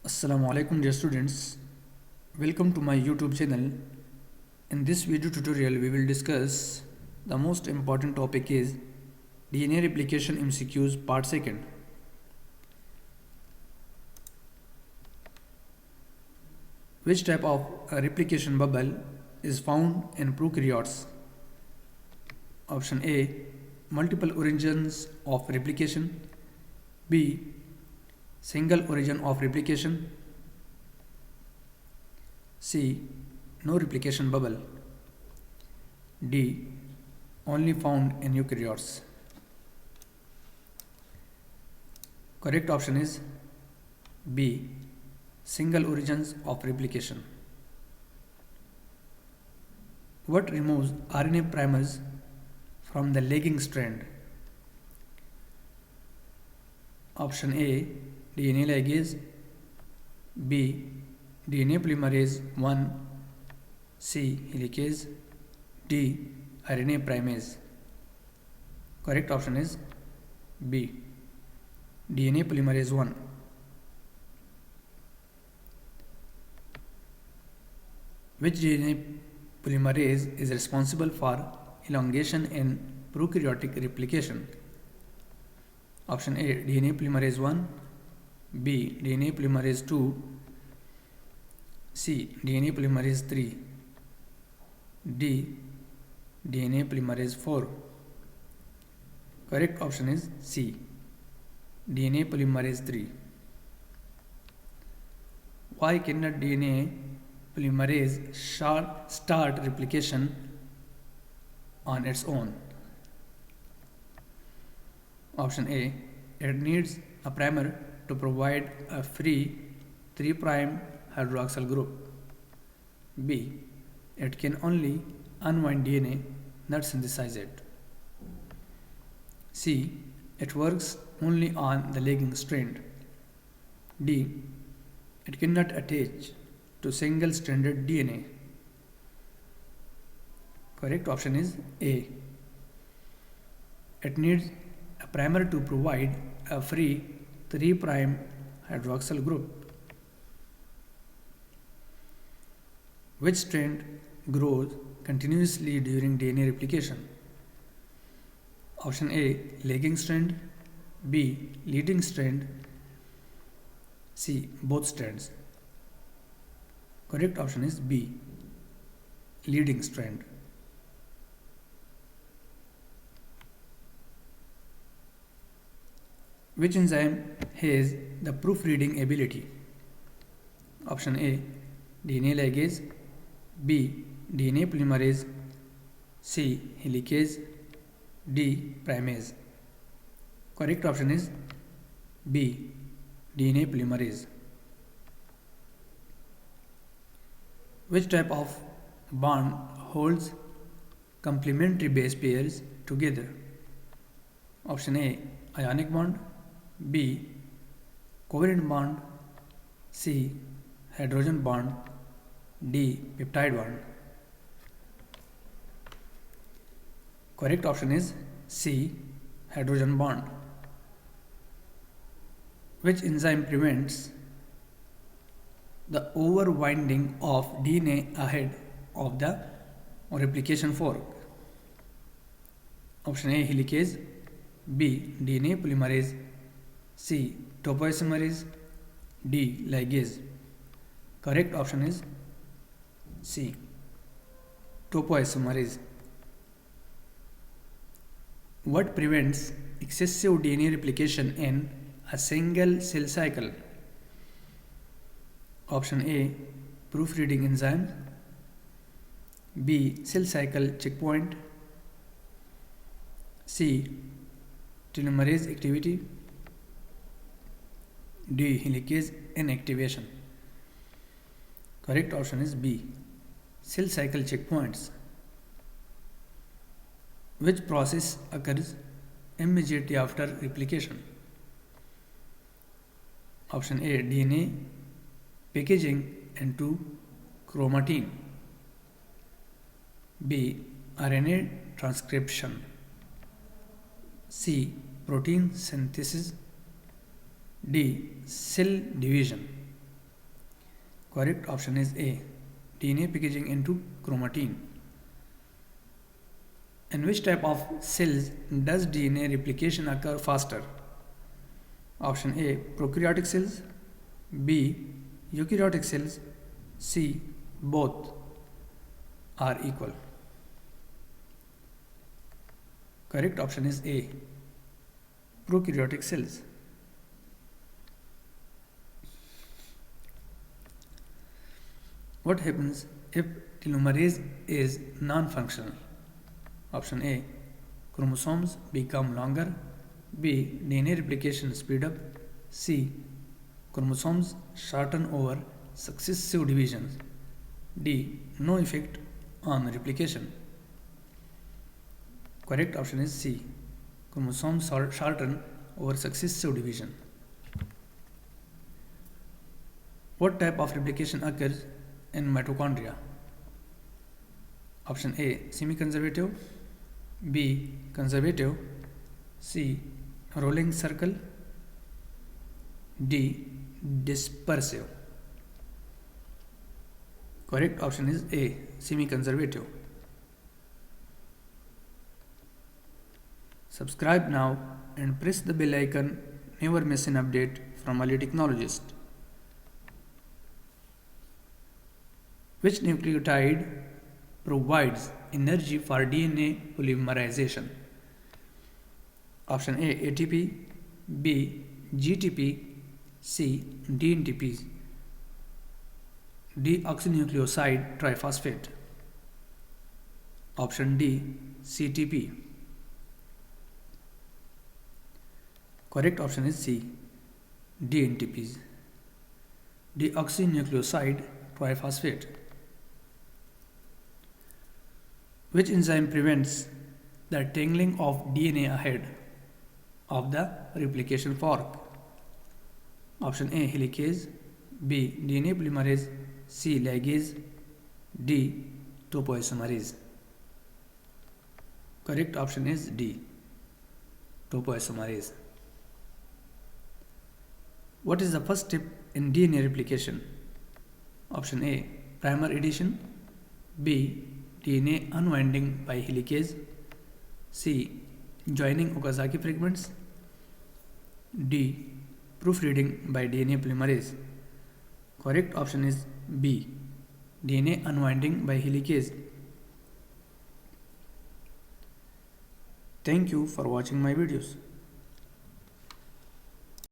Assalamu alaikum dear students, welcome to my YouTube channel. In this video tutorial we will discuss the most important topic is DNA replication MCQs part 2nd. Which type of replication bubble is found in prokaryotes? Option A, multiple origins of replication. B, single origin of replication. C, no replication bubble. D, only found in eukaryotes. Correct option is B, single origins of replication. What removes RNA primers from the lagging strand? Option A, DNA ligase. B, DNA polymerase 1. C, helicase. D, RNA primase. Correct option is B, DNA polymerase 1. Which DNA polymerase is responsible for elongation in prokaryotic replication? Option A, DNA polymerase 1. B, DNA polymerase 2. C, DNA polymerase 3. D, DNA polymerase 4. Correct option is C, DNA polymerase 3. Why cannot DNA polymerase start replication on its own? Option A, it needs a primer to provide a free 3' hydroxyl group. B, it can only unwind DNA, not synthesize it. C, it works only on the lagging strand. D, it cannot attach to single-stranded DNA. Correct option is A, it needs a primer to provide a free 3' hydroxyl group. Which strand grows continuously during DNA replication? Option A, lagging strand. B, leading strand. C, both strands. Correct option is B, leading strand. Which enzyme has the proofreading ability? Option A, DNA ligase. B, DNA polymerase. C, helicase. D, primase. Correct option is B, DNA polymerase. Which type of bond holds complementary base pairs together? Option A, ionic bond. B, covalent bond. C, hydrogen bond. D, peptide bond. Correct option is C, hydrogen bond. Which enzyme prevents the overwinding of DNA ahead of the replication fork? Option A, helicase. B, DNA polymerase. C, topoisomerase. D, ligase. Correct option is C, topoisomerase. What prevents excessive DNA replication in a single cell cycle? Option A, proofreading enzyme. B, cell cycle checkpoint. C, telomerase activity. D, helicase inactivation. Correct option is B, cell cycle checkpoints. Which process occurs immediately after replication? Option A, DNA packaging into chromatin. B, RNA transcription. C, protein synthesis. D, cell division. Correct option is A. DNA packaging into chromatin. In which type of cells does DNA replication occur faster? Option A. Prokaryotic cells. B. Eukaryotic cells. C. Both are equal. Correct option is A. Prokaryotic cells. What happens if telomerase is non-functional? Option A. Chromosomes become longer. B. DNA replication speed up. C. Chromosomes shorten over successive divisions. D. No effect on replication. Correct option is C. Chromosomes shorten over successive division. What type of replication occurs in mitochondria? Option A. Semi-conservative. B. Conservative. C. Rolling circle. D. Dispersive. Correct option is A. Semi-conservative. Subscribe now and press the bell icon. Never miss an update from early technologist. Which nucleotide provides energy for DNA polymerization? Option A. ATP. B. GTP. C. DNTP. Deoxynucleoside triphosphate. Option D. CTP. Correct option is C. DNTPs. Deoxynucleoside triphosphate. Which enzyme prevents the tangling of DNA ahead of the replication fork? Option A. Helicase. B. DNA polymerase. C. Ligase. D. Topoisomerase. Correct option is D. Topoisomerase. What is the first step in DNA replication? Option A. Primer addition. B. DNA unwinding by helicase. C. Joining Okazaki fragments. D. Proofreading by DNA polymerase. Correct option is B. DNA unwinding by helicase. Thank you for watching my videos.